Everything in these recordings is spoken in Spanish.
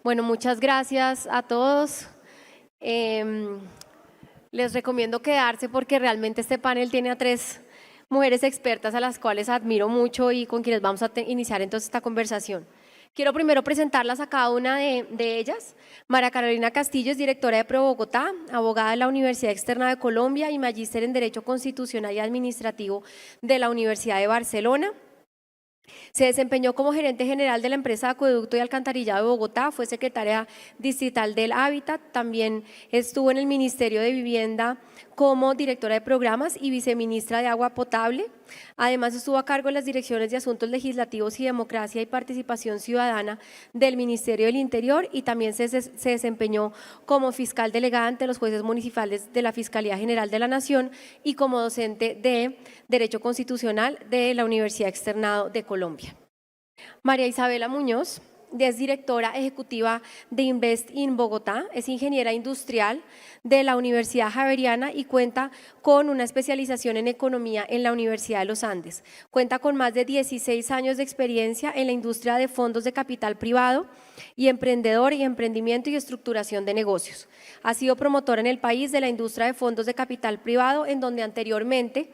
Bueno, muchas gracias a todos. Les recomiendo quedarse porque realmente este panel tiene a tres mujeres expertas a las cuales admiro mucho y con quienes vamos a iniciar entonces esta conversación. Quiero primero presentarlas a cada una de ellas. María Carolina Castillo es directora de Pro Bogotá, abogada de la Universidad Externa de Colombia y magíster en Derecho Constitucional y Administrativo de la Universidad de Barcelona. Se desempeñó como gerente general de la empresa de Acueducto y Alcantarillado de Bogotá, fue secretaria distrital del Hábitat, también estuvo en el Ministerio de Vivienda como directora de programas y viceministra de Agua Potable. Además estuvo a cargo de las direcciones de Asuntos Legislativos y Democracia y Participación Ciudadana del Ministerio del Interior y también se desempeñó como fiscal delegada ante los jueces municipales de la Fiscalía General de la Nación y como docente de Derecho Constitucional de la Universidad Externado de Colombia. María Isabela Muñoz es directora ejecutiva de Invest in Bogotá, es ingeniera industrial de la Universidad Javeriana y cuenta con una especialización en economía en la Universidad de los Andes. Cuenta con más de 16 años de experiencia en la industria de fondos de capital privado y emprendedor y emprendimiento y estructuración de negocios. Ha sido promotora en el país de la industria de fondos de capital privado, en donde anteriormente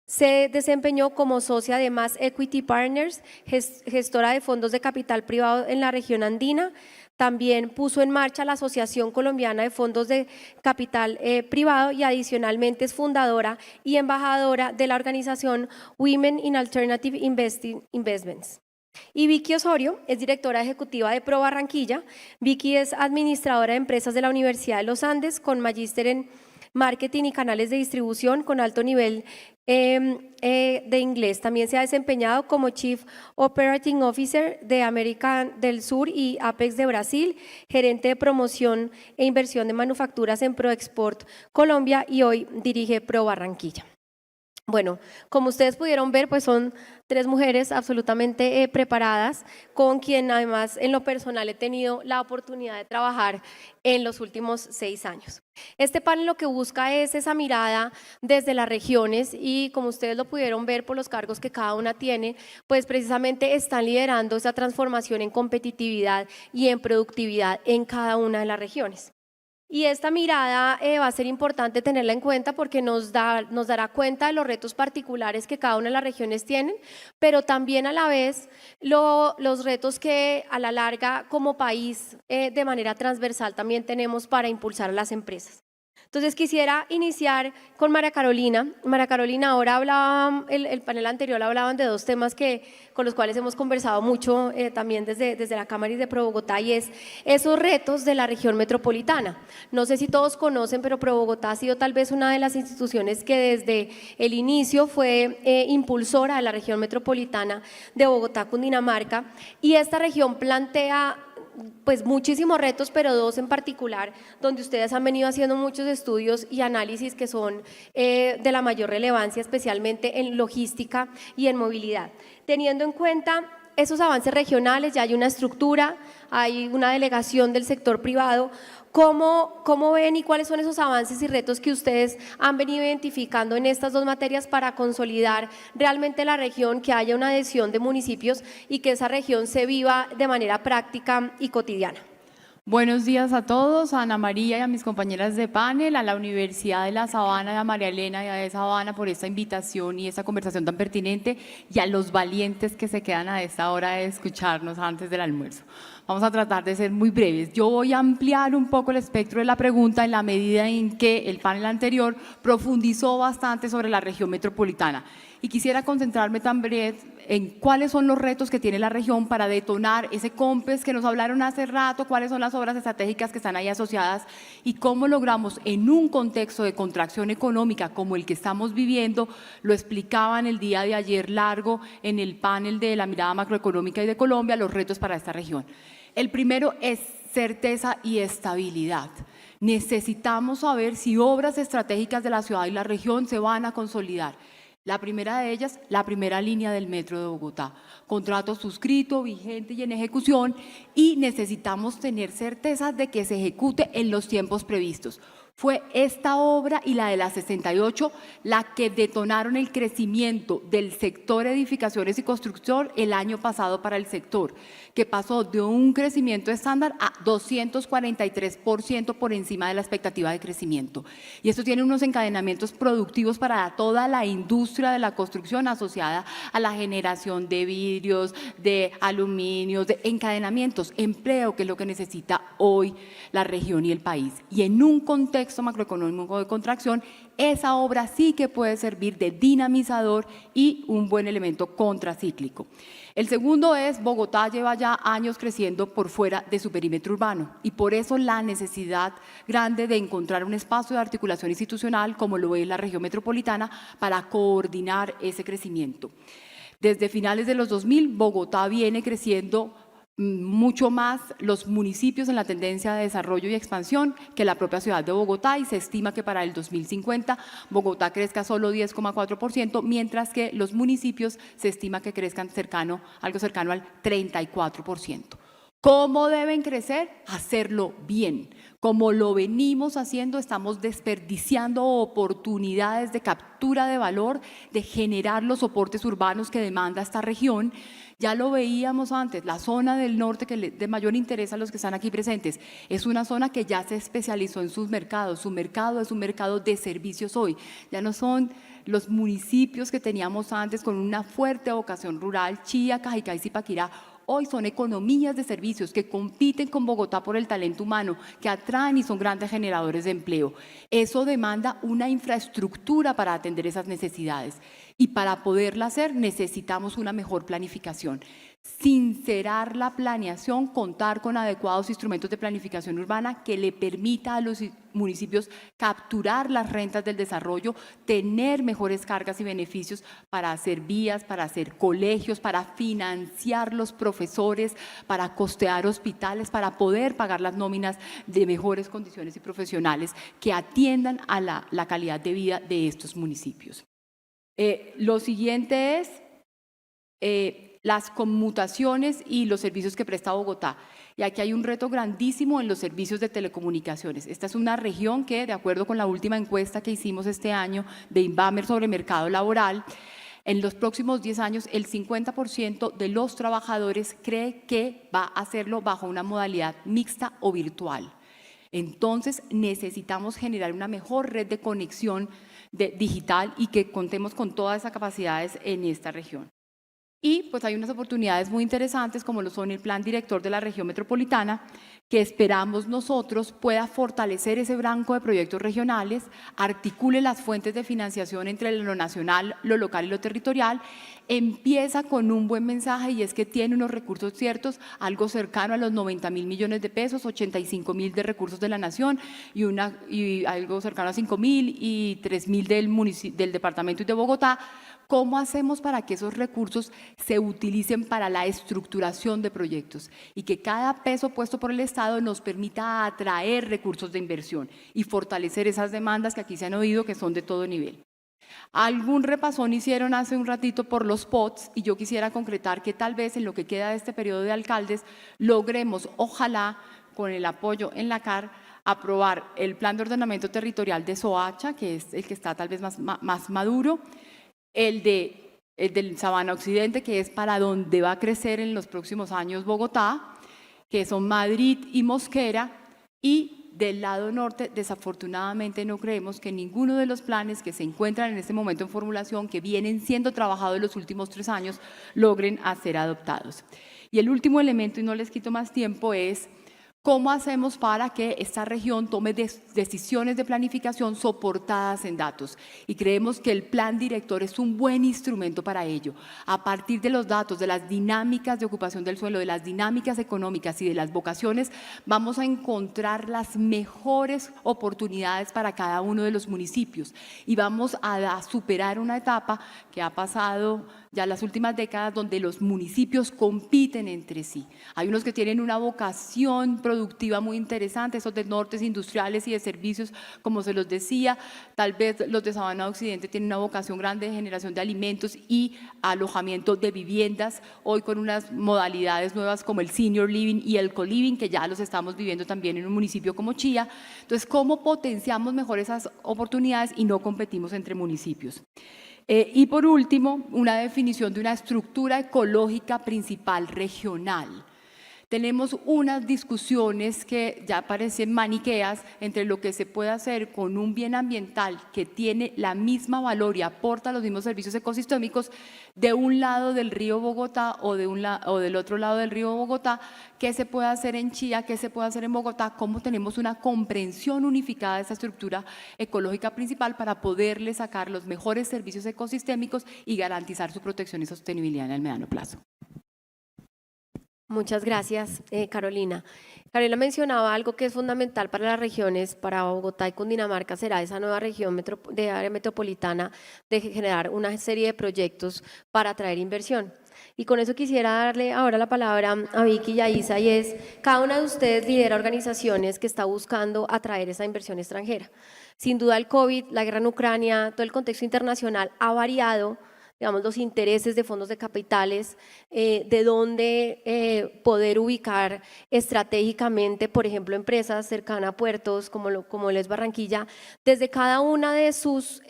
se desempeñó como socia de Mass Equity Partners, gestora de fondos de capital privado en la región andina. También puso en marcha la Asociación Colombiana de Fondos de Capital Privado y adicionalmente es fundadora y embajadora de la organización Women in Alternative Investments. Y Vicky Osorio es directora ejecutiva de Pro Barranquilla. Vicky es administradora de empresas de la Universidad de los Andes con magíster en marketing y canales de distribución con alto nivel de inglés. También se ha desempeñado como Chief Operating Officer de América del Sur y Apex de Brasil, gerente de promoción e inversión de manufacturas en ProExport Colombia y hoy dirige Pro Barranquilla. Bueno, como ustedes pudieron ver, pues son tres mujeres absolutamente preparadas, con quien además en lo personal he tenido la oportunidad de trabajar en los últimos 6 años. Este panel lo que busca es esa mirada desde las regiones y como ustedes lo pudieron ver por los cargos que cada una tiene, pues precisamente están liderando esa transformación en competitividad y en productividad en cada una de las regiones. Y esta mirada va a ser importante tenerla en cuenta porque nos dará cuenta de los retos particulares que cada una de las regiones tienen, pero también a la vez los retos que a la larga como país de manera transversal también tenemos para impulsar a las empresas. Entonces quisiera iniciar con María Carolina. María Carolina, ahora hablaba, el panel anterior hablaban de dos temas con los cuales hemos conversado mucho también desde la Cámara y de Pro Bogotá, y es esos retos de la región metropolitana. No sé si todos conocen, pero Pro Bogotá ha sido tal vez una de las instituciones que desde el inicio fue impulsora de la región metropolitana de Bogotá, Cundinamarca, y esta región plantea pues muchísimos retos, pero dos en particular, donde ustedes han venido haciendo muchos estudios y análisis que son de la mayor relevancia, especialmente en logística y en movilidad. Teniendo en cuenta esos avances regionales, ya hay una estructura, hay una delegación del sector privado. ¿Cómo ven y cuáles son esos avances y retos que ustedes han venido identificando en estas dos materias para consolidar realmente la región, que haya una adhesión de municipios y que esa región se viva de manera práctica y cotidiana? Buenos días a todos, a Ana María y a mis compañeras de panel, a la Universidad de La Sabana, a María Elena y a de Sabana por esta invitación y esta conversación tan pertinente, y a los valientes que se quedan a esta hora de escucharnos antes del almuerzo. Vamos a tratar de ser muy breves. Yo voy a ampliar un poco el espectro de la pregunta en la medida en que el panel anterior profundizó bastante sobre la región metropolitana. Y quisiera concentrarme también en cuáles son los retos que tiene la región para detonar ese COMPES que nos hablaron hace rato, cuáles son las obras estratégicas que están ahí asociadas y cómo logramos en un contexto de contracción económica como el que estamos viviendo. Lo explicaban el día de ayer largo en el panel de la mirada macroeconómica y de Colombia, los retos para esta región. El primero es certeza y estabilidad. Necesitamos saber si obras estratégicas de la ciudad y la región se van a consolidar. La primera de ellas, la primera línea del Metro de Bogotá. Contrato suscrito, vigente y en ejecución, y necesitamos tener certeza de que se ejecute en los tiempos previstos. Fue esta obra y la de la 68 la que detonaron el crecimiento del sector edificaciones y construcción el año pasado para el sector, que pasó de un crecimiento estándar a 243% por encima de la expectativa de crecimiento. Y esto tiene unos encadenamientos productivos para toda la industria de la construcción asociada a la generación de vidrios, de aluminios, de encadenamientos, empleo, que es lo que necesita hoy la región y el país. Y en un contexto macroeconómico de contracción, esa obra sí que puede servir de dinamizador y un buen elemento contracíclico. El segundo es, Bogotá lleva ya años creciendo por fuera de su perímetro urbano y por eso la necesidad grande de encontrar un espacio de articulación institucional como lo es la región metropolitana para coordinar ese crecimiento. Desde finales de los 2000, Bogotá viene creciendo mucho más los municipios en la tendencia de desarrollo y expansión que la propia ciudad de Bogotá, y se estima que para el 2050 Bogotá crezca solo 10,4%, mientras que los municipios se estima que crezcan algo cercano al 34%. ¿Cómo deben crecer? Hacerlo bien. Como lo venimos haciendo, estamos desperdiciando oportunidades de captura de valor, de generar los soportes urbanos que demanda esta región. Ya lo veíamos antes, la zona del norte que de mayor interés a los que están aquí presentes, es una zona que ya se especializó en sus mercados. Su mercado es un mercado de servicios hoy. Ya no son los municipios que teníamos antes con una fuerte vocación rural, Chía, Cajicá y Zipaquirá. Hoy son economías de servicios que compiten con Bogotá por el talento humano, que atraen y son grandes generadores de empleo. Eso demanda una infraestructura para atender esas necesidades. Y para poderla hacer necesitamos una mejor planificación. Sincerar la planeación, contar con adecuados instrumentos de planificación urbana que le permita a los municipios capturar las rentas del desarrollo, tener mejores cargas y beneficios para hacer vías, para hacer colegios, para financiar los profesores, para costear hospitales, para poder pagar las nóminas de mejores condiciones y profesionales que atiendan a la calidad de vida de estos municipios. Lo siguiente es las conmutaciones y los servicios que presta Bogotá. Y aquí hay un reto grandísimo en los servicios de telecomunicaciones. Esta es una región que, de acuerdo con la última encuesta que hicimos este año de Inbamer sobre mercado laboral, en los próximos 10 años el 50% de los trabajadores cree que va a hacerlo bajo una modalidad mixta o virtual. Entonces necesitamos generar una mejor red de conexión digital y que contemos con todas esas capacidades en esta región. Y pues hay unas oportunidades muy interesantes como lo son el Plan Director de la Región Metropolitana, que esperamos nosotros pueda fortalecer ese blanco de proyectos regionales, articule las fuentes de financiación entre lo nacional, lo local y lo territorial, empieza con un buen mensaje y es que tiene unos recursos ciertos, algo cercano a los 90.000 millones de pesos, 85.000 de recursos de la nación y algo cercano a 5.000 y 3.000 del departamento y de Bogotá. ¿Cómo hacemos para que esos recursos se utilicen para la estructuración de proyectos y que cada peso puesto por el Estado nos permita atraer recursos de inversión y fortalecer esas demandas que aquí se han oído que son de todo nivel? Algún repasón hicieron hace un ratito por los POTS y yo quisiera concretar que tal vez en lo que queda de este periodo de alcaldes logremos, ojalá, con el apoyo en la CAR, aprobar el Plan de Ordenamiento Territorial de Soacha, que es el que está tal vez más maduro, el del Sabana Occidente, que es para donde va a crecer en los próximos años Bogotá, que son Madrid y Mosquera, y del lado norte, desafortunadamente no creemos que ninguno de los planes que se encuentran en este momento en formulación, que vienen siendo trabajados en los últimos 3 años, logren ser adoptados. Y el último elemento, y no les quito más tiempo, es ¿cómo hacemos para que esta región tome decisiones de planificación soportadas en datos? Y creemos que el plan director es un buen instrumento para ello. A partir de los datos, de las dinámicas de ocupación del suelo, de las dinámicas económicas y de las vocaciones, vamos a encontrar las mejores oportunidades para cada uno de los municipios y vamos a superar una etapa que ha pasado ya las últimas décadas, donde los municipios compiten entre sí. Hay unos que tienen una vocación productiva muy interesante, esos de nortes industriales y de servicios, como se los decía. Tal vez los de Sabana Occidente tienen una vocación grande de generación de alimentos y alojamiento de viviendas, hoy con unas modalidades nuevas como el senior living y el co-living, que ya los estamos viviendo también en un municipio como Chía. Entonces, ¿cómo potenciamos mejor esas oportunidades y no competimos entre municipios? Y por último, una definición de una estructura ecológica principal regional. Tenemos unas discusiones que ya parecen maniqueas entre lo que se puede hacer con un bien ambiental que tiene la misma valor y aporta los mismos servicios ecosistémicos de un lado del río Bogotá o del otro lado del río Bogotá, qué se puede hacer en Chía, qué se puede hacer en Bogotá, cómo tenemos una comprensión unificada de esa estructura ecológica principal para poderle sacar los mejores servicios ecosistémicos y garantizar su protección y sostenibilidad en el mediano plazo. Muchas gracias, Carolina. Carolina mencionaba algo que es fundamental para las regiones, para Bogotá y Cundinamarca, será esa nueva región de área metropolitana de generar una serie de proyectos para atraer inversión. Y con eso quisiera darle ahora la palabra a Vicky y a Isa, y es, cada una de ustedes lidera organizaciones que está buscando atraer esa inversión extranjera. Sin duda el COVID, la guerra en Ucrania, todo el contexto internacional ha variado, digamos, los intereses de fondos de capitales, de dónde poder ubicar estratégicamente, por ejemplo, empresas cercanas a puertos como es Barranquilla. Desde cada una de sus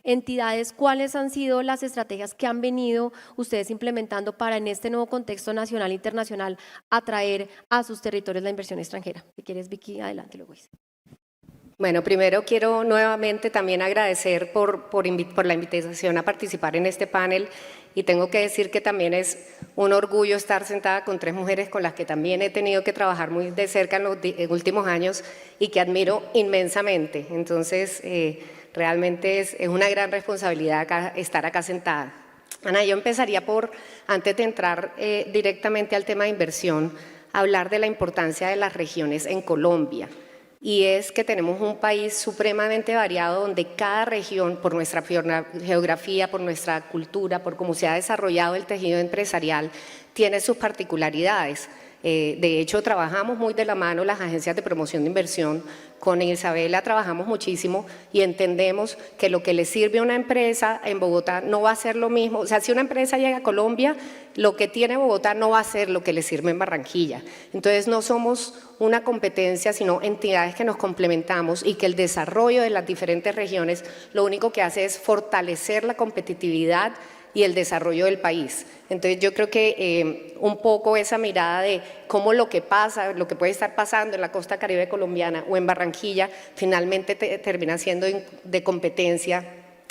entidades, ¿cuáles han sido las estrategias que han venido ustedes implementando para en este nuevo contexto nacional e internacional atraer a sus territorios la inversión extranjera? Si quieres, Vicky, adelante, luego Isa. Bueno, primero quiero nuevamente también agradecer por la invitación a participar en este panel, y tengo que decir que también es un orgullo estar sentada con tres mujeres con las que también he tenido que trabajar muy de cerca en los últimos años y que admiro inmensamente. Entonces, realmente es una gran responsabilidad estar acá sentada. Ana, yo empezaría antes de entrar directamente al tema de inversión, hablar de la importancia de las regiones en Colombia. Y es que tenemos un país supremamente variado donde cada región, por nuestra geografía, por nuestra cultura, por cómo se ha desarrollado el tejido empresarial, tiene sus particularidades. De hecho, trabajamos muy de la mano las agencias de promoción de inversión. Con Isabela trabajamos muchísimo y entendemos que lo que le sirve a una empresa en Bogotá no va a ser lo mismo. O sea, si una empresa llega a Colombia, lo que tiene Bogotá no va a ser lo que le sirve en Barranquilla. Entonces, no somos una competencia, sino entidades que nos complementamos y que el desarrollo de las diferentes regiones lo único que hace es fortalecer la competitividad y el desarrollo del país. Entonces yo creo que un poco esa mirada de cómo lo que pasa, lo que puede estar pasando en la costa caribe colombiana o en Barranquilla, finalmente termina siendo de competencia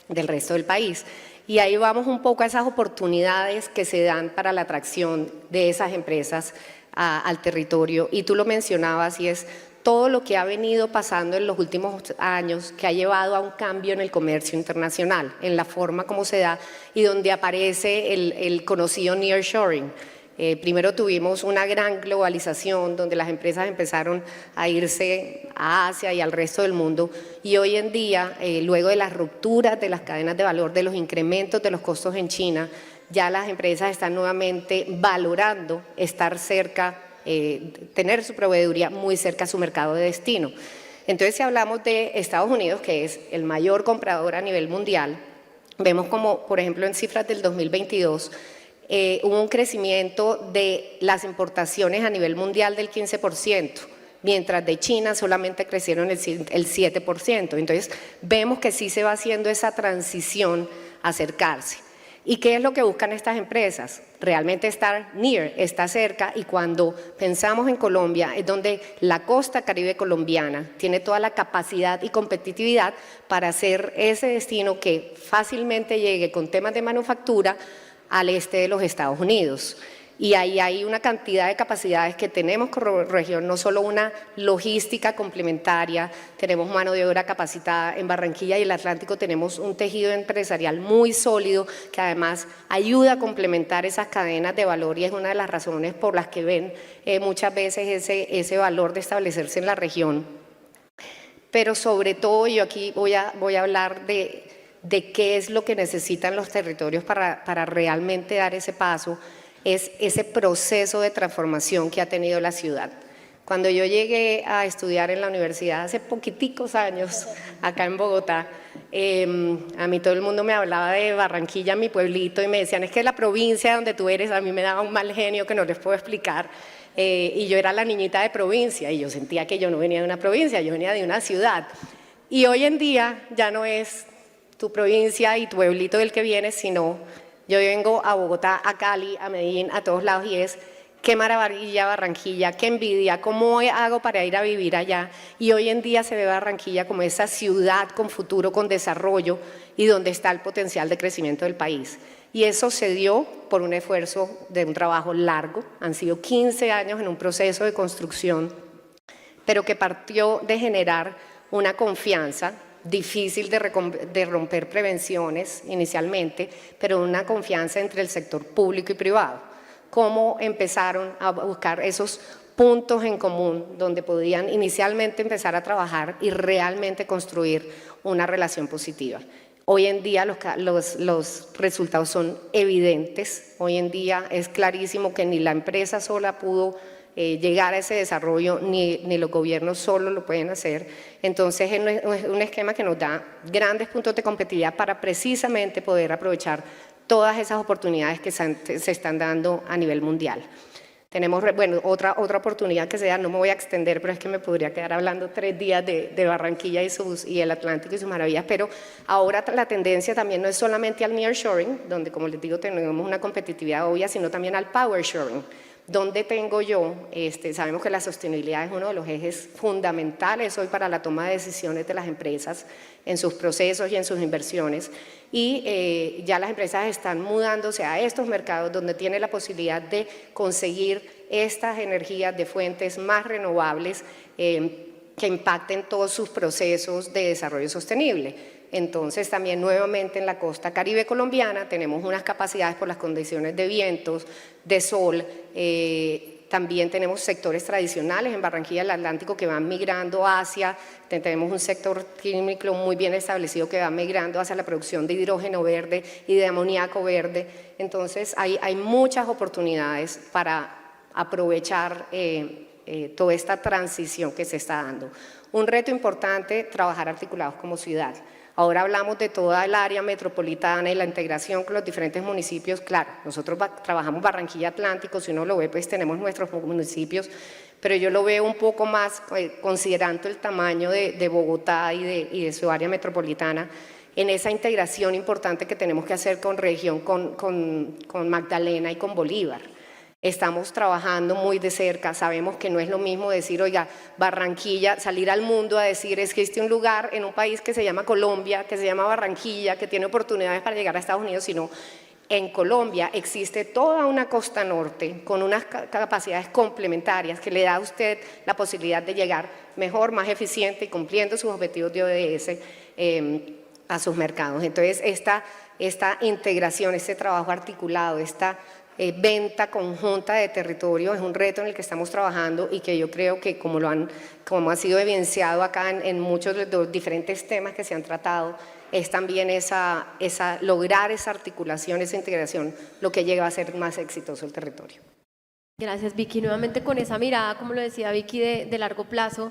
del resto del país. Y ahí vamos un poco a esas oportunidades que se dan para la atracción de esas empresas al territorio. Y tú lo mencionabas, y es todo lo que ha venido pasando en los últimos años que ha llevado a un cambio en el comercio internacional, en la forma como se da y donde aparece el conocido nearshoring. Primero tuvimos una gran globalización donde las empresas empezaron a irse a Asia y al resto del mundo, y hoy en día, luego de las rupturas de las cadenas de valor, de los incrementos de los costos en China, ya las empresas están nuevamente valorando estar cerca, tener su proveeduría muy cerca a su mercado de destino. Entonces, si hablamos de Estados Unidos, que es el mayor comprador a nivel mundial, vemos como, por ejemplo, en cifras del 2022, hubo un crecimiento de las importaciones a nivel mundial del 15%, mientras de China solamente crecieron el 7%. Entonces, vemos que sí se va haciendo esa transición a acercarse. ¿Y qué es lo que buscan estas empresas? Realmente estar near, estar cerca, y cuando pensamos en Colombia es donde la costa caribe colombiana tiene toda la capacidad y competitividad para ser ese destino que fácilmente llegue con temas de manufactura al este de los Estados Unidos. Y ahí hay una cantidad de capacidades que tenemos como región, no solo una logística complementaria, tenemos mano de obra capacitada. En Barranquilla y el Atlántico tenemos un tejido empresarial muy sólido que además ayuda a complementar esas cadenas de valor, y es una de las razones por las que ven muchas veces ese valor de establecerse en la región. Pero sobre todo yo aquí voy a hablar de de qué es lo que necesitan los territorios para realmente dar ese paso, es ese proceso de transformación que ha tenido la ciudad. Cuando yo llegué a estudiar en la universidad hace poquiticos años, acá en Bogotá, a mí todo el mundo me hablaba de Barranquilla, mi pueblito, y me decían, es que la provincia donde tú eres, a mí me daba un mal genio que no les puedo explicar, y yo era la niñita de provincia, y yo sentía que yo no venía de una provincia, yo venía de una ciudad. Y hoy en día ya no es tu provincia y tu pueblito del que vienes, sino yo vengo a Bogotá, a Cali, a Medellín, a todos lados, y es qué maravilla Barranquilla, qué envidia, cómo hago para ir a vivir allá. Y hoy en día se ve Barranquilla como esa ciudad con futuro, con desarrollo y donde está el potencial de crecimiento del país. Y eso se dio por un esfuerzo de un trabajo largo, han sido 15 años en un proceso de construcción, pero que partió de generar una confianza difícil de romper prevenciones inicialmente, pero una confianza entre el sector público y privado. Cómo empezaron a buscar esos puntos en común donde podían inicialmente empezar a trabajar y realmente construir una relación positiva. Hoy en día los resultados son evidentes, hoy en día es clarísimo que ni la empresa sola pudo llegar a ese desarrollo, ni los gobiernos solo lo pueden hacer. Entonces es un esquema que nos da grandes puntos de competitividad para precisamente poder aprovechar todas esas oportunidades que se están dando a nivel mundial. Tenemos, bueno, otra oportunidad que se da, no me voy a extender, pero es que me podría quedar hablando 3 días de Barranquilla y el Atlántico y sus maravillas, pero ahora la tendencia también no es solamente al nearshoring, donde como les digo tenemos una competitividad obvia, sino también al powershoring. ¿Dónde tengo yo? Sabemos que la sostenibilidad es uno de los ejes fundamentales hoy para la toma de decisiones de las empresas en sus procesos y en sus inversiones, y ya las empresas están mudándose a estos mercados donde tiene la posibilidad de conseguir estas energías de fuentes más renovables que impacten todos sus procesos de desarrollo sostenible. Entonces también nuevamente en la costa caribe colombiana tenemos unas capacidades por las condiciones de vientos, de sol, también tenemos sectores tradicionales en Barranquilla, el Atlántico, que van migrando hacia, tenemos un sector químico muy bien establecido que va migrando hacia la producción de hidrógeno verde y de amoníaco verde. Entonces hay muchas oportunidades para aprovechar toda esta transición que se está dando. Un reto importante, trabajar articulados como ciudad. Ahora hablamos de toda el área metropolitana y la integración con los diferentes municipios. Claro, nosotros trabajamos Barranquilla Atlántico, si uno lo ve, pues tenemos nuestros municipios, pero yo lo veo un poco más, considerando el tamaño de Bogotá y de su área metropolitana, en esa integración importante que tenemos que hacer con región, con Magdalena y con Bolívar. Estamos trabajando muy de cerca, sabemos que no es lo mismo decir, oiga, Barranquilla, salir al mundo a decir, es que existe un lugar en un país que se llama Colombia, que se llama Barranquilla, que tiene oportunidades para llegar a Estados Unidos, sino en Colombia existe toda una costa norte con unas capacidades complementarias que le da a usted la posibilidad de llegar mejor, más eficiente y cumpliendo sus objetivos de ODS a sus mercados. Entonces, esta integración, este trabajo articulado, esta venta conjunta de territorio es un reto en el que estamos trabajando y que yo creo que como ha sido evidenciado acá en muchos de los diferentes temas que se han tratado, es también lograr esa articulación, esa integración, lo que lleva a ser más exitoso el territorio. Gracias, Vicky. Nuevamente con esa mirada, como lo decía Vicky, de largo plazo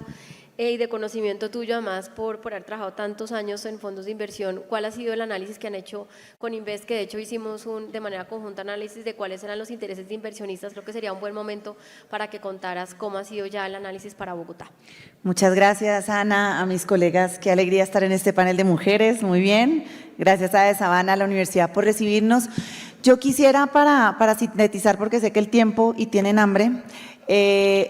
y de conocimiento tuyo, además por haber trabajado tantos años en fondos de inversión, ¿cuál ha sido el análisis que han hecho con Invest? Que de hecho hicimos de manera conjunta análisis de cuáles eran los intereses de inversionistas. Creo que sería un buen momento para que contaras cómo ha sido ya el análisis para Bogotá. Muchas gracias, Ana, a mis colegas. Qué alegría estar en este panel de mujeres. Muy bien. Gracias a Sabana, a la universidad, por recibirnos. Yo quisiera, para sintetizar, porque sé que el tiempo y tienen hambre,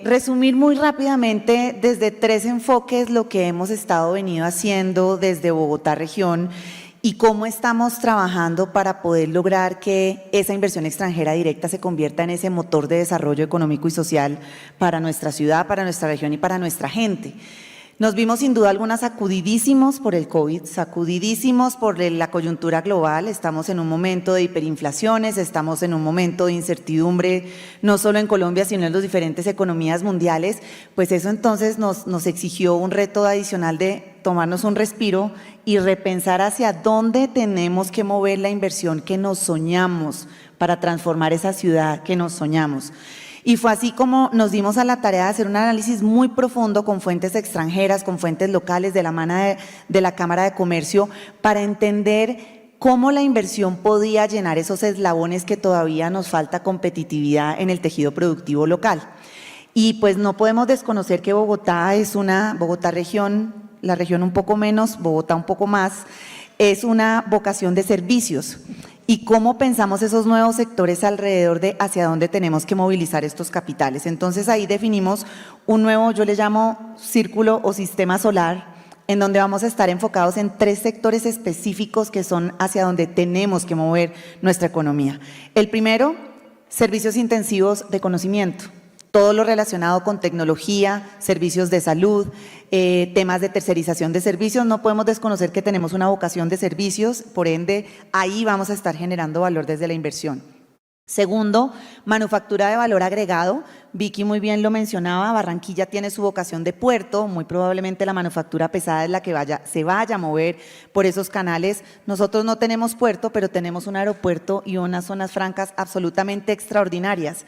resumir muy rápidamente desde 3 enfoques lo que hemos venido haciendo desde Bogotá región y cómo estamos trabajando para poder lograr que esa inversión extranjera directa se convierta en ese motor de desarrollo económico y social para nuestra ciudad, para nuestra región y para nuestra gente. Nos vimos sin duda alguna sacudidísimos por el COVID, sacudidísimos por la coyuntura global. Estamos en un momento de hiperinflaciones, estamos en un momento de incertidumbre, no solo en Colombia, sino en las diferentes economías mundiales. Pues eso entonces nos exigió un reto adicional de tomarnos un respiro y repensar hacia dónde tenemos que mover la inversión que nos soñamos para transformar esa ciudad que nos soñamos. Y fue así como nos dimos a la tarea de hacer un análisis muy profundo con fuentes extranjeras, con fuentes locales de la mano de la Cámara de Comercio, para entender cómo la inversión podía llenar esos eslabones que todavía nos falta competitividad en el tejido productivo local. Y pues no podemos desconocer que Bogotá es Bogotá región, la región un poco menos, Bogotá un poco más, es una vocación de servicios. Y cómo pensamos esos nuevos sectores alrededor de hacia dónde tenemos que movilizar estos capitales. Entonces ahí definimos un nuevo, yo le llamo círculo o sistema solar, en donde vamos a estar enfocados en 3 sectores específicos que son hacia donde tenemos que mover nuestra economía. El primero, servicios intensivos de conocimiento. Todo lo relacionado con tecnología, servicios de salud, temas de tercerización de servicios. No podemos desconocer que tenemos una vocación de servicios, por ende, ahí vamos a estar generando valor desde la inversión. Segundo, manufactura de valor agregado. Vicky muy bien lo mencionaba, Barranquilla tiene su vocación de puerto, muy probablemente la manufactura pesada es la que se vaya a mover por esos canales. Nosotros no tenemos puerto, pero tenemos un aeropuerto y unas zonas francas absolutamente extraordinarias.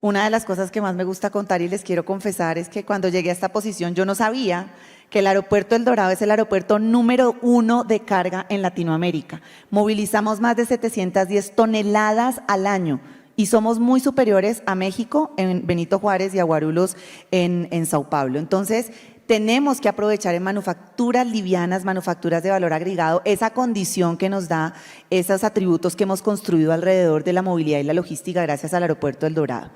Una de las cosas que más me gusta contar y les quiero confesar es que cuando llegué a esta posición yo no sabía que el aeropuerto El Dorado es el aeropuerto número 1 de carga en Latinoamérica. Movilizamos más de 710 toneladas al año y somos muy superiores a México en Benito Juárez y a Guarulhos en Sao Paulo. Entonces, tenemos que aprovechar en manufacturas livianas, manufacturas de valor agregado, esa condición que nos da esos atributos que hemos construido alrededor de la movilidad y la logística gracias al aeropuerto El Dorado.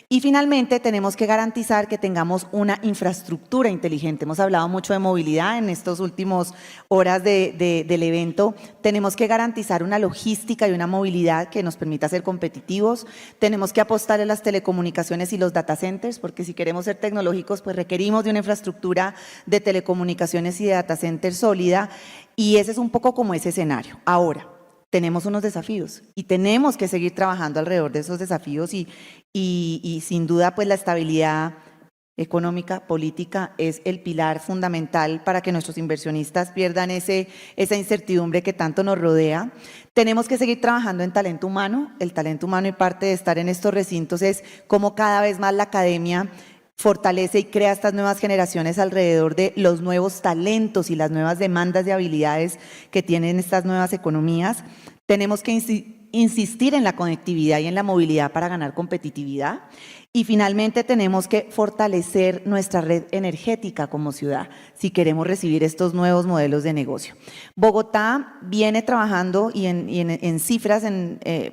Y finalmente tenemos que garantizar que tengamos una infraestructura inteligente. Hemos hablado mucho de movilidad en estas últimas horas del evento. Tenemos que garantizar una logística y una movilidad que nos permita ser competitivos. Tenemos que apostar en las telecomunicaciones y los data centers, porque si queremos ser tecnológicos, pues requerimos de una infraestructura de telecomunicaciones y de data centers sólida. Y ese es un poco como ese escenario. Ahora, tenemos unos desafíos y tenemos que seguir trabajando alrededor de esos desafíos y sin duda pues la estabilidad económica, política es el pilar fundamental para que nuestros inversionistas pierdan esa incertidumbre que tanto nos rodea. Tenemos que seguir trabajando en talento humano. El talento humano y parte de estar en estos recintos es cómo cada vez más la academia fortalece y crea estas nuevas generaciones alrededor de los nuevos talentos y las nuevas demandas de habilidades que tienen estas nuevas economías. Tenemos que insistir en la conectividad y en la movilidad para ganar competitividad. Y finalmente tenemos que fortalecer nuestra red energética como ciudad si queremos recibir estos nuevos modelos de negocio. Bogotá viene trabajando y en cifras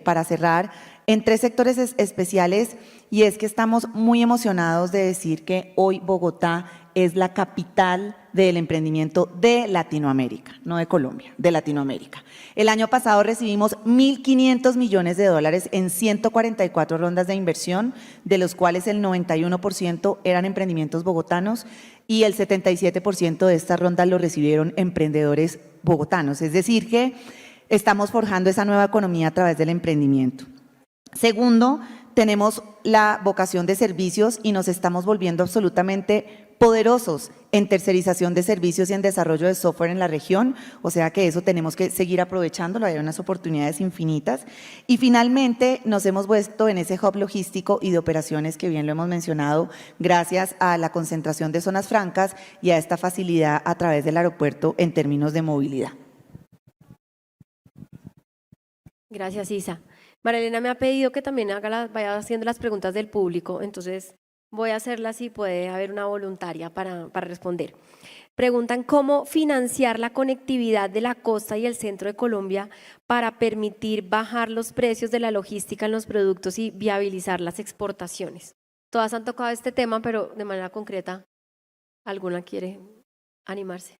para cerrar en 3 sectores especiales, y es que estamos muy emocionados de decir que hoy Bogotá es la capital del emprendimiento de Latinoamérica, no de Colombia, de Latinoamérica. El año pasado recibimos 1.500 millones de dólares en 144 rondas de inversión, de los cuales el 91% eran emprendimientos bogotanos y el 77% de estas rondas lo recibieron emprendedores bogotanos. Es decir que estamos forjando esa nueva economía a través del emprendimiento. Segundo, tenemos la vocación de servicios y nos estamos volviendo absolutamente poderosos en tercerización de servicios y en desarrollo de software en la región, o sea que eso tenemos que seguir aprovechándolo, hay unas oportunidades infinitas. Y finalmente nos hemos vuelto en ese hub logístico y de operaciones que bien lo hemos mencionado, gracias a la concentración de zonas francas y a esta facilidad a través del aeropuerto en términos de movilidad. Gracias, Isa. María Elena me ha pedido que también vaya haciendo las preguntas del público, entonces voy a hacerlas y puede haber una voluntaria para responder. Preguntan cómo financiar la conectividad de la costa y el centro de Colombia para permitir bajar los precios de la logística en los productos y viabilizar las exportaciones. Todas han tocado este tema, pero de manera concreta, ¿alguna quiere animarse?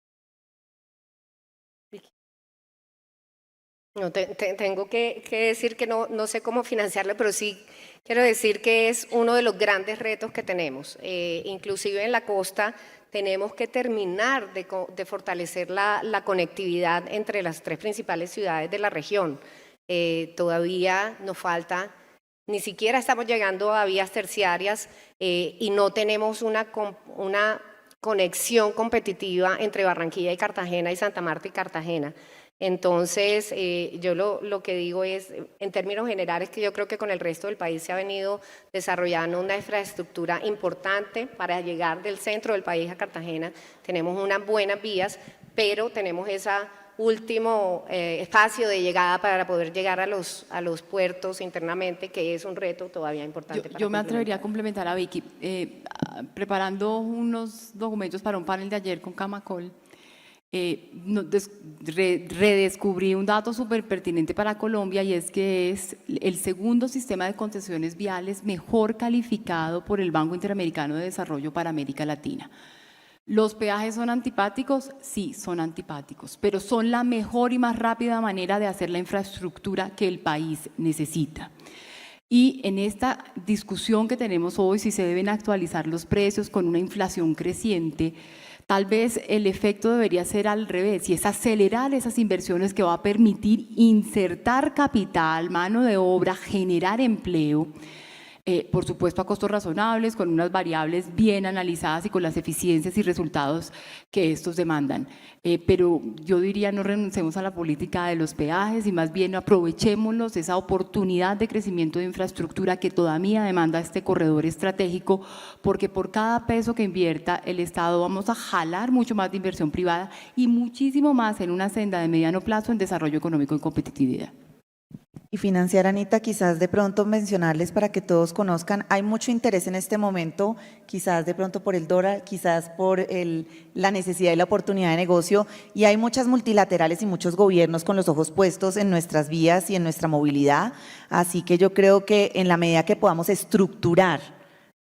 No, tengo que decir que no sé cómo financiarlo, pero sí quiero decir que es uno de los grandes retos que tenemos. Inclusive en la costa tenemos que terminar de fortalecer la conectividad entre las 3 principales ciudades de la región. Todavía nos falta, ni siquiera estamos llegando a vías terciarias y no tenemos una conexión competitiva entre Barranquilla y Cartagena y Santa Marta y Cartagena. Entonces, yo lo que digo es, en términos generales, que yo creo que con el resto del país se ha venido desarrollando una infraestructura importante para llegar del centro del país a Cartagena. Tenemos unas buenas vías, pero tenemos ese último espacio de llegada para poder llegar a los puertos internamente, que es un reto todavía importante. Yo me atrevería a complementar a Vicky. Preparando unos documentos para un panel de ayer con Camacol, redescubrí un dato súper pertinente para Colombia, y es que es el segundo sistema de concesiones viales mejor calificado por el Banco Interamericano de Desarrollo para América Latina. ¿Los peajes son antipáticos? Sí, son antipáticos, pero son la mejor y más rápida manera de hacer la infraestructura que el país necesita. Y en esta discusión que tenemos hoy, si se deben actualizar los precios con una inflación creciente, tal vez el efecto debería ser al revés, y es acelerar esas inversiones que va a permitir insertar capital, mano de obra, generar empleo, por supuesto a costos razonables, con unas variables bien analizadas y con las eficiencias y resultados que estos demandan. Pero yo diría, no renunciemos a la política de los peajes y más bien aprovechémoslos, esa oportunidad de crecimiento de infraestructura que todavía demanda este corredor estratégico, porque por cada peso que invierta el Estado vamos a jalar mucho más de inversión privada y muchísimo más en una senda de mediano plazo en desarrollo económico y competitividad. Y financiar, Anita, quizás de pronto mencionarles para que todos conozcan, hay mucho interés en este momento, quizás de pronto por el dólar, quizás por la necesidad y la oportunidad de negocio, y hay muchas multilaterales y muchos gobiernos con los ojos puestos en nuestras vías y en nuestra movilidad, así que yo creo que en la medida que podamos estructurar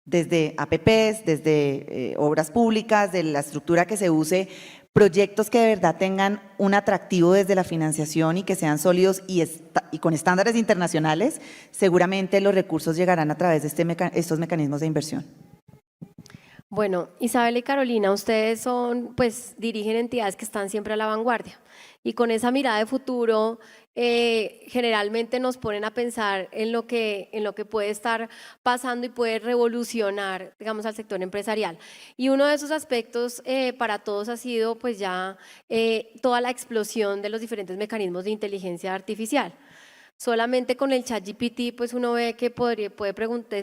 desde APPs, desde obras públicas, de la estructura que se use, proyectos que de verdad tengan un atractivo desde la financiación y que sean sólidos y con estándares internacionales, seguramente los recursos llegarán a través de estos mecanismos de inversión. Bueno, Isabel y Carolina, ustedes dirigen entidades que están siempre a la vanguardia, y con esa mirada de futuro generalmente nos ponen a pensar en lo que puede estar pasando y puede revolucionar, digamos, al sector empresarial. Y uno de esos aspectos para todos ha sido pues ya toda la explosión de los diferentes mecanismos de inteligencia artificial. Solamente con el ChatGPT, pues uno ve que puede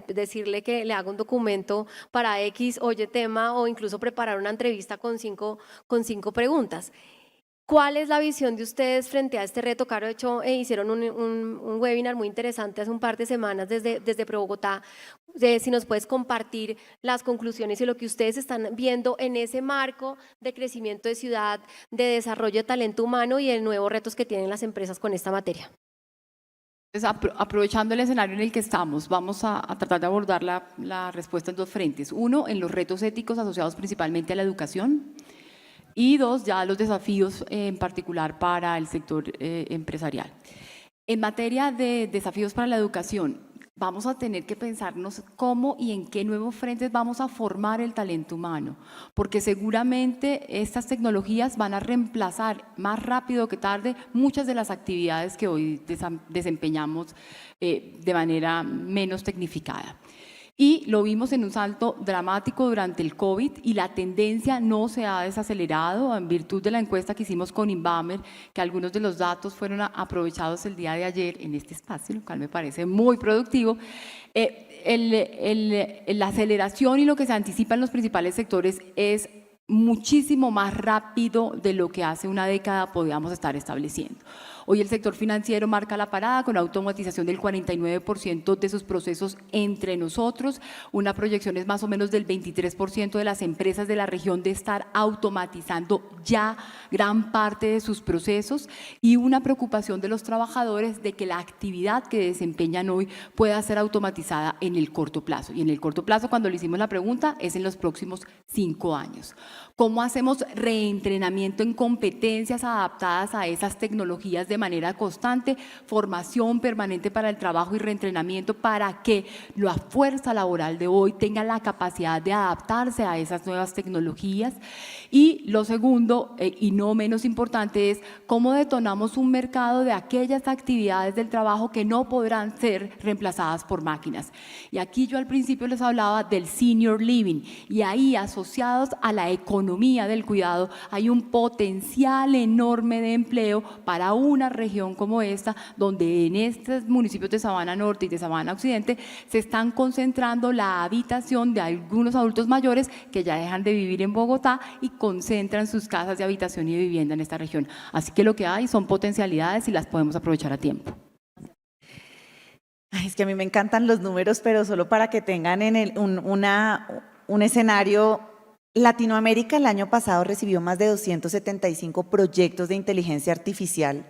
decirle que le haga un documento para X o Y tema, o incluso preparar una entrevista con cinco preguntas. ¿Cuál es la visión de ustedes frente a este reto? Caro, de hecho, hicieron un webinar muy interesante hace un par de semanas desde Bogotá. Si nos puedes compartir las conclusiones y lo que ustedes están viendo en ese marco de crecimiento de ciudad, de desarrollo de talento humano y de nuevos retos que tienen las empresas con esta materia. Entonces, aprovechando el escenario en el que estamos, vamos a tratar de abordar la respuesta en dos frentes. Uno, en los retos éticos asociados principalmente a la educación, y dos, ya los desafíos en particular para el sector empresarial. En materia de desafíos para la educación, vamos a tener que pensarnos cómo y en qué nuevos frentes vamos a formar el talento humano, porque seguramente estas tecnologías van a reemplazar más rápido que tarde muchas de las actividades que hoy desempeñamos de manera menos tecnificada. Y lo vimos en un salto dramático durante el COVID, y la tendencia no se ha desacelerado en virtud de la encuesta que hicimos con Inbamer, que algunos de los datos fueron aprovechados el día de ayer en este espacio, lo cual me parece muy productivo. La aceleración y lo que se anticipa en los principales sectores es muchísimo más rápido de lo que hace una década podíamos estar estableciendo. Hoy el sector financiero marca la parada con automatización del 49% de sus procesos entre nosotros. Una proyección es más o menos del 23% de las empresas de la región de estar automatizando ya gran parte de sus procesos, y una preocupación de los trabajadores de que la actividad que desempeñan hoy pueda ser automatizada en el corto plazo. Y en el corto plazo, cuando le hicimos la pregunta, es en los próximos 5 años. ¿Cómo hacemos reentrenamiento en competencias adaptadas a esas tecnologías de manera constante? Formación permanente para el trabajo y reentrenamiento para que la fuerza laboral de hoy tenga la capacidad de adaptarse a esas nuevas tecnologías. Y lo segundo, y no menos importante, es cómo detonamos un mercado de aquellas actividades del trabajo que no podrán ser reemplazadas por máquinas. Y aquí yo al principio les hablaba del senior living, y ahí asociados a la economía del cuidado hay un potencial enorme de empleo para una región como esta, donde en estos municipios de Sabana Norte y de Sabana Occidente se están concentrando la habitación de algunos adultos mayores que ya dejan de vivir en Bogotá y concentran sus casas de habitación y de vivienda en esta región. Así que lo que hay son potencialidades y las podemos aprovechar a tiempo. Ay, es que a mí me encantan los números, pero solo para que tengan un escenario. Latinoamérica el año pasado recibió más de 275 proyectos de inteligencia artificial,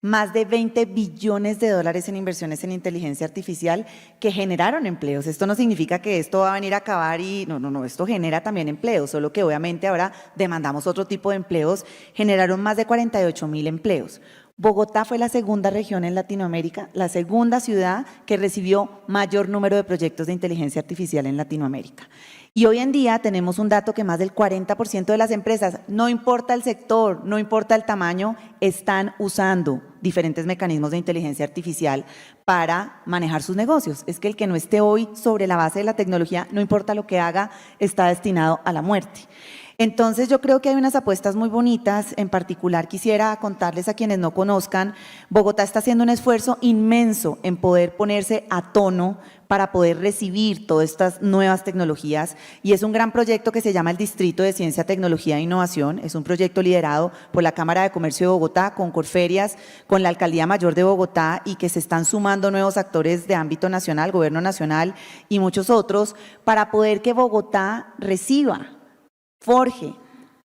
más de 20 billones de dólares en inversiones en inteligencia artificial que generaron empleos. Esto no significa que esto va a venir a acabar y no, esto genera también empleos, solo que obviamente ahora demandamos otro tipo de empleos. Generaron más de 48.000 empleos. Bogotá fue la segunda región en Latinoamérica, la segunda ciudad que recibió mayor número de proyectos de inteligencia artificial en Latinoamérica. Y hoy en día tenemos un dato que más del 40% de las empresas, no importa el sector, no importa el tamaño, están usando diferentes mecanismos de inteligencia artificial para manejar sus negocios. Es que el que no esté hoy sobre la base de la tecnología, no importa lo que haga, está destinado a la muerte. Entonces yo creo que hay unas apuestas muy bonitas. En particular quisiera contarles a quienes no conozcan, Bogotá está haciendo un esfuerzo inmenso en poder ponerse a tono para poder recibir todas estas nuevas tecnologías, y es un gran proyecto que se llama el Distrito de Ciencia, Tecnología e Innovación. Es un proyecto liderado por la Cámara de Comercio de Bogotá, con Corferias, con la Alcaldía Mayor de Bogotá, y que se están sumando nuevos actores de ámbito nacional, gobierno nacional y muchos otros, para poder que Bogotá reciba, forje,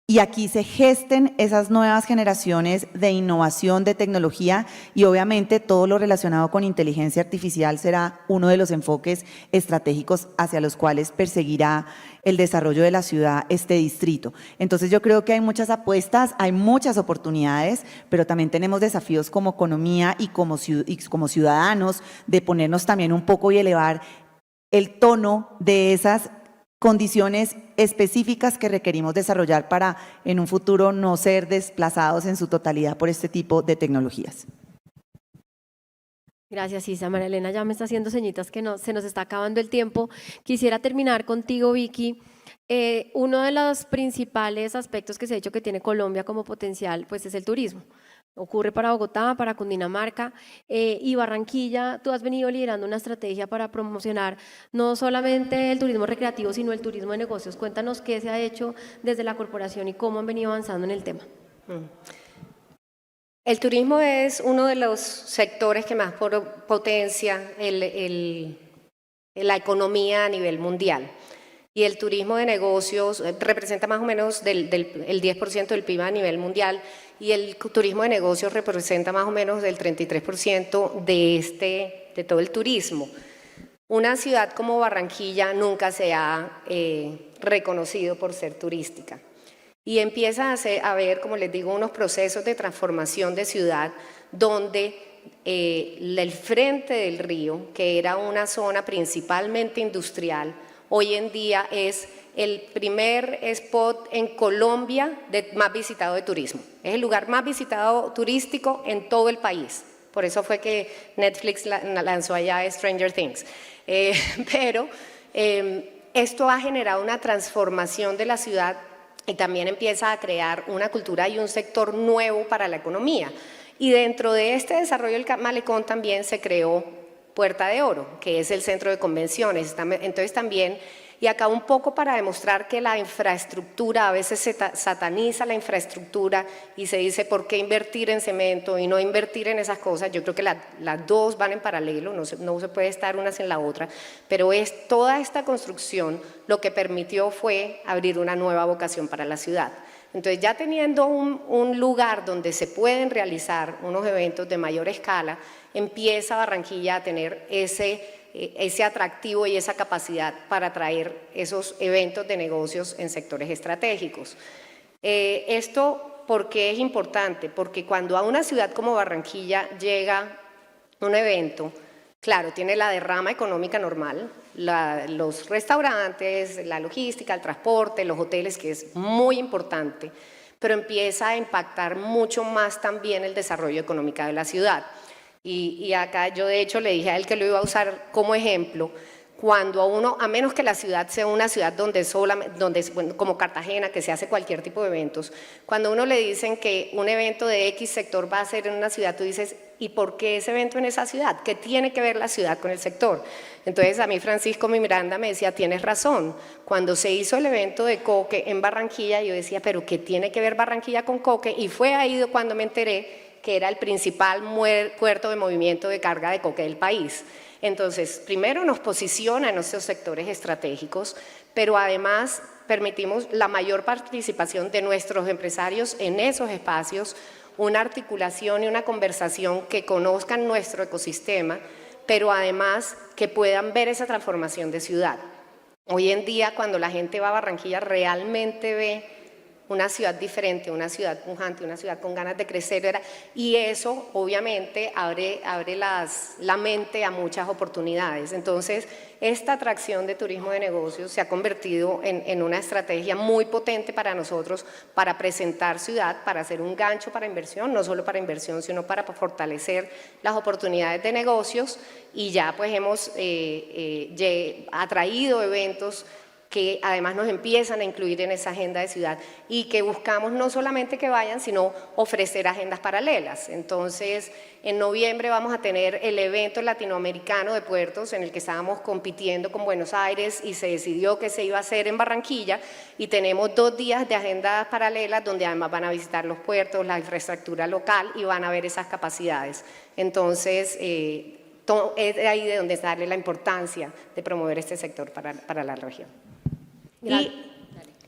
y aquí se gesten esas nuevas generaciones de innovación, de tecnología, y obviamente todo lo relacionado con inteligencia artificial será uno de los enfoques estratégicos hacia los cuales perseguirá el desarrollo de la ciudad, este distrito. Entonces yo creo que hay muchas apuestas, hay muchas oportunidades, pero también tenemos desafíos como economía y como ciudadanos de ponernos también un poco y elevar el tono de esas condiciones específicas que requerimos desarrollar para en un futuro no ser desplazados en su totalidad por este tipo de tecnologías. Gracias, Isa. María Elena ya me está haciendo señitas que se nos está acabando el tiempo. Quisiera terminar contigo, Vicky. Uno de los principales aspectos que se ha dicho que tiene Colombia como potencial, pues es el turismo. Ocurre para Bogotá, para Cundinamarca y Barranquilla. Tú has venido liderando una estrategia para promocionar no solamente el turismo recreativo, sino el turismo de negocios. Cuéntanos qué se ha hecho desde la corporación y cómo han venido avanzando en el tema. El turismo es uno de los sectores que más potencia la economía a nivel mundial. Y el turismo de negocios representa más o menos el 10% del PIB a nivel mundial, y el turismo de negocios representa más o menos el 33% de todo el turismo. Una ciudad como Barranquilla nunca se ha reconocido por ser turística. Y empieza a haber, como les digo, unos procesos de transformación de ciudad donde el frente del río, que era una zona principalmente industrial, hoy en día es el primer spot en Colombia más visitado de turismo. Es el lugar más visitado turístico en todo el país. Por eso fue que Netflix lanzó allá Stranger Things. Pero esto ha generado una transformación de la ciudad y también empieza a crear una cultura y un sector nuevo para la economía. Y dentro de este desarrollo del malecón también se creó Puerta de Oro, que es el centro de convenciones. Entonces también, y acá un poco para demostrar que la infraestructura, a veces se sataniza la infraestructura y se dice ¿por qué invertir en cemento y no invertir en esas cosas? Yo creo que las dos van en paralelo, no se puede estar una sin la otra, pero es toda esta construcción lo que permitió fue abrir una nueva vocación para la ciudad. Entonces ya teniendo un lugar donde se pueden realizar unos eventos de mayor escala, empieza Barranquilla a tener ese ese atractivo y esa capacidad para atraer esos eventos de negocios en sectores estratégicos. Esto, ¿por qué es importante? Porque cuando a una ciudad como Barranquilla llega un evento, claro, tiene la derrama económica normal, los restaurantes, la logística, el transporte, los hoteles, que es muy importante, pero empieza a impactar mucho más también el desarrollo económico de la ciudad. Y acá yo de hecho le dije a él que lo iba a usar como ejemplo, cuando a menos que la ciudad sea una ciudad bueno, como Cartagena, que se hace cualquier tipo de eventos, cuando uno le dicen que un evento de X sector va a ser en una ciudad, tú dices, ¿y por qué ese evento en esa ciudad? ¿Qué tiene que ver la ciudad con el sector? Entonces a mí Francisco Miranda me decía, tienes razón, cuando se hizo el evento de Coque en Barranquilla, yo decía, ¿pero qué tiene que ver Barranquilla con Coque? Y fue ahí cuando me enteré que era el principal puerto de movimiento de carga de coque del país. Entonces, primero nos posiciona en nuestros sectores estratégicos, pero además permitimos la mayor participación de nuestros empresarios en esos espacios, una articulación y una conversación que conozcan nuestro ecosistema, pero además que puedan ver esa transformación de ciudad. Hoy en día, cuando la gente va a Barranquilla, realmente ve una ciudad diferente, una ciudad pujante, una ciudad con ganas de crecer, y eso obviamente abre la mente a muchas oportunidades. Entonces, esta atracción de turismo de negocios se ha convertido en una estrategia muy potente para nosotros, para presentar ciudad, para hacer un gancho para inversión, no solo para inversión, sino para fortalecer las oportunidades de negocios, y ya pues hemos atraído eventos que además nos empiezan a incluir en esa agenda de ciudad y que buscamos no solamente que vayan, sino ofrecer agendas paralelas. Entonces, en noviembre vamos a tener el evento latinoamericano de puertos en el que estábamos compitiendo con Buenos Aires y se decidió que se iba a hacer en Barranquilla, y tenemos 2 días de agendas paralelas donde además van a visitar los puertos, la infraestructura local y van a ver esas capacidades. Entonces, es ahí de donde darle la importancia de promover este sector para la región. Y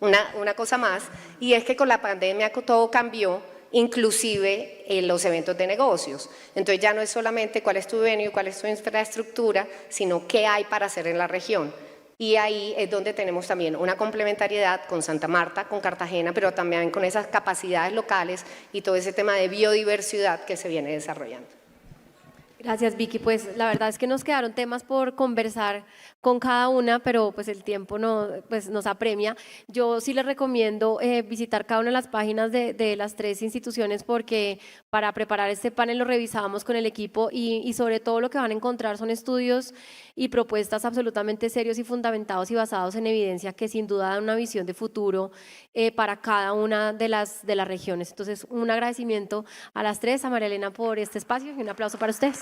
una cosa más, y es que con la pandemia todo cambió, inclusive en los eventos de negocios. Entonces ya no es solamente cuál es tu venue, cuál es tu infraestructura, sino qué hay para hacer en la región. Y ahí es donde tenemos también una complementariedad con Santa Marta, con Cartagena, pero también con esas capacidades locales y todo ese tema de biodiversidad que se viene desarrollando. Gracias, Vicky. Pues la verdad es que nos quedaron temas por conversar con cada una, pero pues el tiempo nos apremia. Yo sí les recomiendo visitar cada una de las páginas de las 3 instituciones, porque para preparar este panel lo revisábamos con el equipo y sobre todo lo que van a encontrar son estudios y propuestas absolutamente serios y fundamentados y basados en evidencia que sin duda dan una visión de futuro para cada una de las regiones. Entonces, un agradecimiento a las 3, a María Elena por este espacio y un aplauso para ustedes.